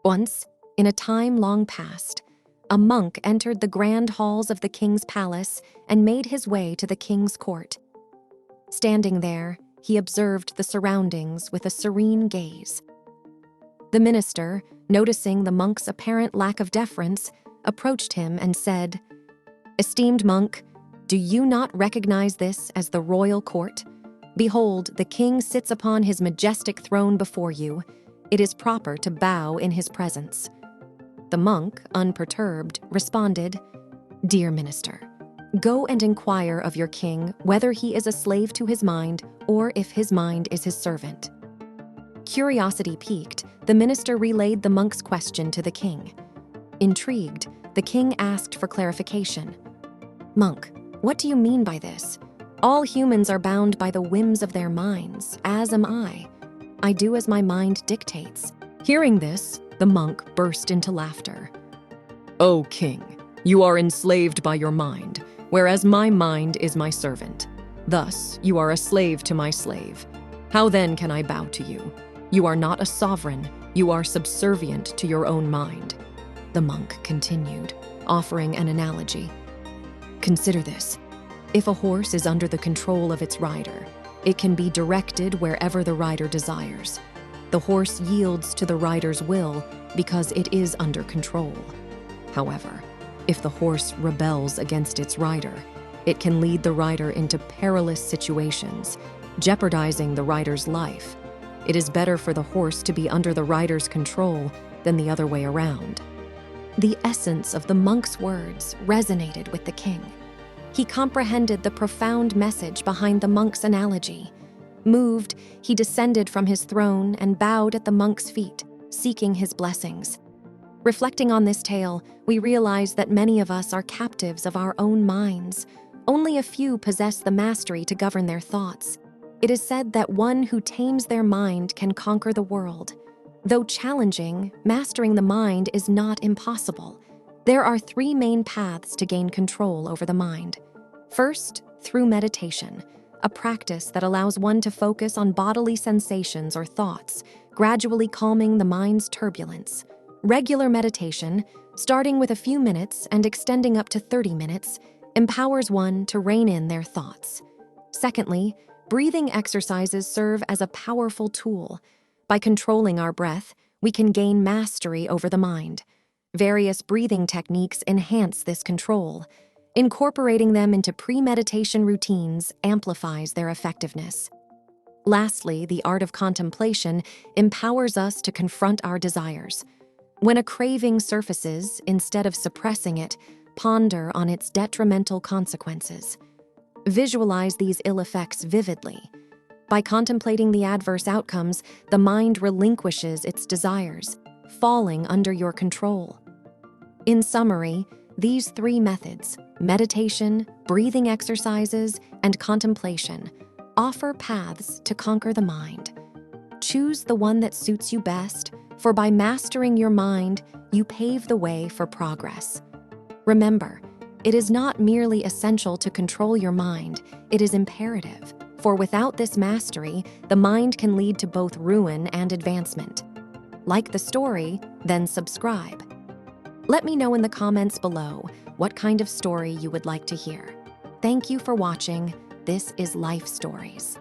Once, in a time long past, a monk entered the grand halls of the king's palace and made his way to the king's court. Standing there, he observed the surroundings with a serene gaze. The minister, noticing the monk's apparent lack of deference, approached him and said, "Esteemed monk, do you not recognize this as the royal court? Behold, the king sits upon his majestic throne before you. It is proper to bow in his presence." The monk, unperturbed, responded, "Dear minister, go and inquire of your king whether he is a slave to his mind or if his mind is his servant." Curiosity piqued, the minister relayed the monk's question to the king. Intrigued, the king asked for clarification. "Monk, what do you mean by this? All humans are bound by the whims of their minds, as am I. I do as my mind dictates." Hearing this, the monk burst into laughter. "O king, you are enslaved by your mind, whereas my mind is my servant. Thus, you are a slave to my slave. How then can I bow to you? You are not a sovereign, you are subservient to your own mind." The monk continued, offering an analogy. "Consider this. If a horse is under the control of its rider, it can be directed wherever the rider desires. The horse yields to the rider's will because it is under control. However, if the horse rebels against its rider, it can lead the rider into perilous situations, jeopardizing the rider's life. It is better for the horse to be under the rider's control than the other way around." The essence of the monk's words resonated with the king. He comprehended the profound message behind the monk's analogy. Moved, he descended from his throne and bowed at the monk's feet, seeking his blessings. Reflecting on this tale, we realize that many of us are captives of our own minds. Only a few possess the mastery to govern their thoughts. It is said that one who tames their mind can conquer the world. Though challenging, mastering the mind is not impossible. There are 3 main paths to gain control over the mind. First, through meditation, a practice that allows one to focus on bodily sensations or thoughts, gradually calming the mind's turbulence. Regular meditation, starting with a few minutes and extending up to 30 minutes, empowers one to rein in their thoughts. Secondly, breathing exercises serve as a powerful tool. By controlling our breath, we can gain mastery over the mind. Various breathing techniques enhance this control. Incorporating them into pre-meditation routines amplifies their effectiveness. Lastly, the art of contemplation empowers us to confront our desires. When a craving surfaces, instead of suppressing it, ponder on its detrimental consequences. Visualize these ill effects vividly. By contemplating the adverse outcomes, the mind relinquishes its desires, falling under your control. In summary, these 3 methods, meditation, breathing exercises, and contemplation, offer paths to conquer the mind. Choose the one that suits you best, for by mastering your mind, you pave the way for progress. Remember, it is not merely essential to control your mind, it is imperative, for without this mastery, the mind can lead to both ruin and advancement. Like the story, then subscribe. Let me know in the comments below what kind of story you would like to hear. Thank you for watching. This is Life Stories.